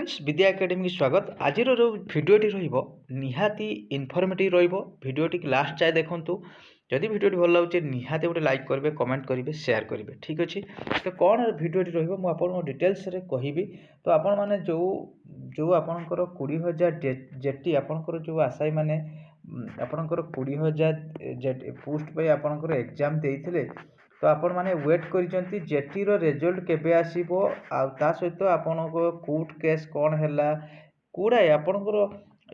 Friends विद्या academy की स्वागत। आज जो भिडटी निहाती इनफर्मेटिव भिडटी लास्ट जाए देखूँ। जदि भिडटी भल लगे निहाती गोटे लाइक करेंगे, कमेंट करेंगे, शेयर करेंगे। ठीक अच्छे। तो कौन भिडटी रुझे डिटेल्स कहबी। तो आपण मैंने जो जो आपणकर 20,000 जेटी आपणकर जो आशायी मैंने आपणकर 20,000 पोस्ट पर आपणकर एग्जाम देते। तो आपण मैंने वेट करिसेंती जेटी रो रिजल्ट केबे आसीबो आ ता सहित आपनको कोर्ट केस कौन हैला गुड़ाए आपणकर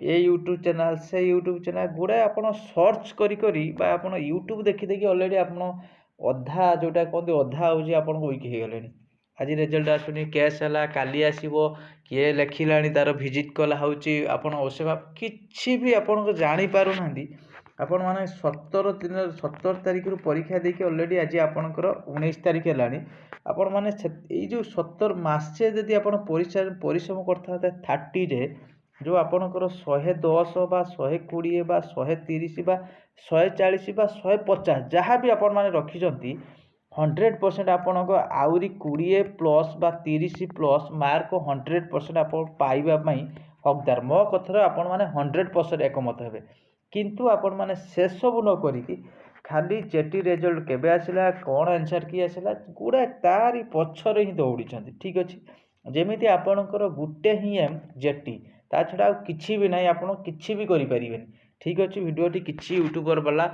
ये यूट्यूब चैनल से यूट्यूब चैनल गुड़ाए आपण सर्च करी करी बा आपण यूट्यूब देखि देखि ऑलरेडी आपण अधा जोटा कहते अधा होची आपण वीक हो गले। आज रिजल्ट आसुनी केस हैला काली आसीबो किए लेखिलानी तार विजिट कला होची आपण ओसेवा किछि भी आपण जानि पारु नांदी। आपण माने 17 तारिख रु परीक्षा देखिए ऑलरेडी आज आपणकर 19 तारिख है। आपण माने जो 17 मासे जदि आपण परिश्रम करता 30 रे जो आपणकर 110 बा 120 बा 130 बा 140 बा 150 जहाँ भी आपण माने रखिजंती 100% आपणको आउरी 20 प्लस बा 30 प्लस मार्क 100% आपण पाइबा पई हकदार। मो कथर आपण माने 100% एकमत हेबे। किंतु आपण माने से सब न करिकी खाली जेटी रिजल्ट केबे आसिला कौन आंसर की आसिला गुड़ा तारी पछरे ही दौड़ी। ठीक अच्छे। जेमिति आपणकर गुटे ही एम जेटी ता छड़ा किछि भी नहीं आपण किछि भी करि परिबेनी। ठीक अच्छे। वीडियोटी किछि यूट्यूबर वाला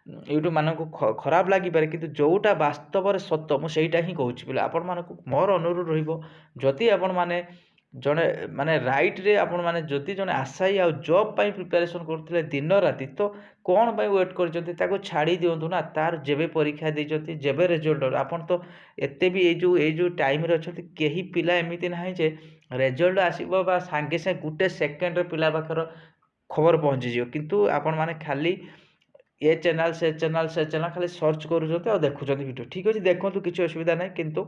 यूट्यूब मानक खराब लगी पारे किंतु जोटा वास्तव में सत्य मुझे ही कहूँ बोले आपण मानक मोर अनुरोध रहिबो जदि आपण माने जड़े माने राइट रे आपण माने जदि जड़े आशायी आ जॉब पाई प्रिपरेशन करथिले दिन राति तो कौन पाई वेट करजंती ताको छाड़ी दियंतु ना। तार जेबे परीक्षा देजंती जेबे रिजल्ट आपण तो एते भी ए जो टाइम रे अछंती केही पिला एमिति नाही जे रिजल्ट आसीबो बा सांगे से गुटे सेकंड रे पिला पाखर खबर पहुंची जियो। किंतु आपण माने खाली ये चैनल से चैनल खाली सर्च करूँ और देखुं वीडियो। ठीक अच्छे। देखो किसी असुविधा ना किंतु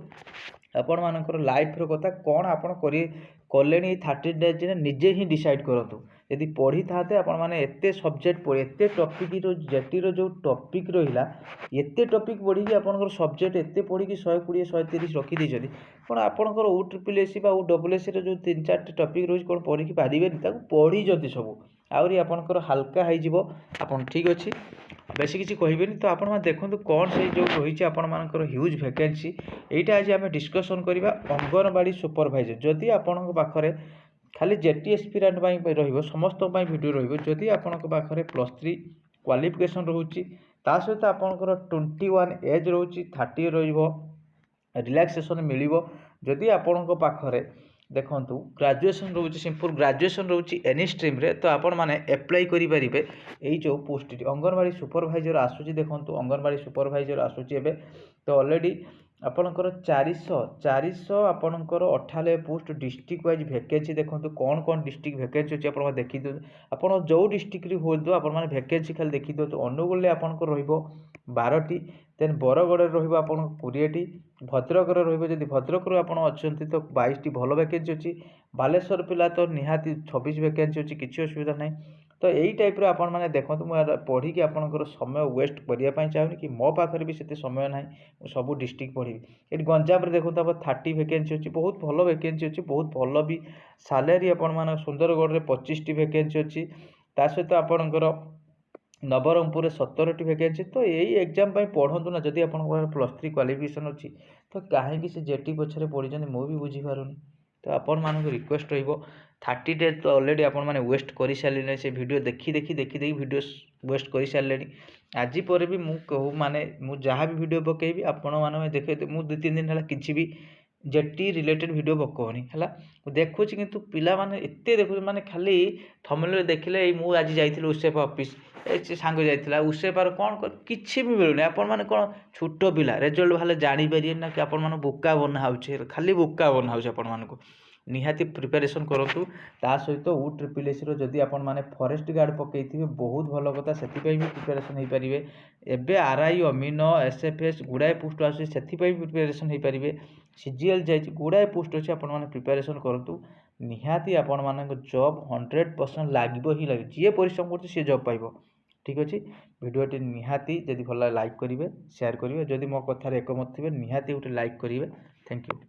आपण मानकर लाइफ रो कथा कौन आपड़ कले 30 डेज निजे ही डिसाइड करूँ। यदि पढ़ी था आपण मैंने एत सब्जेक्ट पढ़े एत टपिक जेटी जो टपिक रहा एत टपिक पढ़ी आपंकर सब्जेक्ट एत पढ़ी 120 130 रखीदे कौन आपंकर OSSC OSSC जो 3-4 टपिक रही कौन पढ़ी पारे पढ़ी सब आहरी आपंकर हल्का हो। ठीक अच्छे। बेस किसी कहबेनि। तो आपण देखो कौन से जो रही आपर ह्यूज वैकेंसी यहाँ आज आम डिस्कसन करवा अंगनवाड़ी सुपरभाइजर। जदि आपण पाखरे खाली जेटी एस्पिरेंट रही समस्त वीडियो रही आपण पाखरे +3 क्वालिफिकेशन रोचे ता सहित आपंकर 21 एज रोचे 30 रिलैक्सेशन मिल जदि आपण पाखरे देखु ग्रेजुएशन रोचे सिंपल ग्रेजुएशन रोचे एनी स्ट्रीम रे तो आपण माने अप्लाई करि परिबे। एई जो पोस्ट अंगनवाड़ी सुपरभाइजर आसुची देखु अंगनवाड़ी सुपरभाइजर आसुची एबे तो ऑलरेडी आपणकर 400 आपणकर 98 पोस्ट डिस्ट्रिक्ट वाइज वैकेंसी देखो कौन कौन डिस्ट्रिक्ट वैकेंसी अच्छे आप देखी दो आप जो डिस्ट्रिक्ट हो आप वैकेंसी खाली देखी दो। अनुगुल आपंकर रि 12टी देन बरगढ़ रहा 20टी भद्रक रही भद्रक अच्छा तो 22टी भल वैकेंसी अच्छी बालेश्वर पिला तो निहाती 26 वैकेंसी अच्छी किसी असुविधा ना। तो यही टाइप आपण मैंने देखो मुझे पढ़ी आपंकर समय वेस्ट करने चाहूनी कि मो पाखे भी से समय ना सब डिस्ट्रिक्ट पढ़ी। ये गंजाम देखो तो 30 वैकेंसी अच्छी बहुत भल वैकेंसी अच्छी बहुत भल भी सालेरी आपण सुंदरगढ़ में 25टी वैकेंसी अच्छी ता सहित आपणकर नवरंगपुर 17टी वैकेंसी। तो यही एग्जाम पढ़ु ना जदि आप +3 क्वालिफिकेशन अच्छी तो कहीं से जेटी पछरे पढ़ी मुझे बुझीपारुनी। तो आपण मानक रिक्वेस्ट रहिबो 30 डेज तो ऑलरेडी आपण माने वेस्ट कर सारे से वीडियो देखी वीडियो वेस्ट कर सारे। आज पर भी मु कहूँ माने मु जहाँ भी वीडियो पकेबी आपण माने देखे मु 2-3 दिन है किसी भी जेटी रिलेटेड वीडियो पकाउनी है देखुँ किंतु पिला माने एते देखु माने खाली थंबनेल देखिले मु आज जाइथिलि उसेफ ऑफिस सांग जाइथिला उसेफार कौन किछि भी मिलुनी आपण माने कोन छोट पिला रिजल्ट भाले जानि परिए ना कि आपण माने बोका बना होउछे खाली बोका बना होउछे। आपण मानको निहाती प्रिपरेशन करूँ ता सहित OSSC जदि आपण माने फॉरेस्ट गार्ड पकईथे बहुत भल कथा से भी प्रिपरेशन हो पारे। एबे RI अमीनो SFS गुड़ाए पोस्ट आस प्रिपरेशन हो पारे। CGL जाइए गुड़ाए पोस्ट अच्छे आपण माने प्रिपरेशन करूँ निहाती आपण मानक जॉब 100% लगे ही लगे जी परिश्रम कर जॉब पाइब। ठीक अच्छे। वीडियोटी निहाती जदि भल लाइक करेंगे शेयर करेंगे जदि मो कथार एकमत थे निहाती गोटे लाइक करेंगे। Thank you.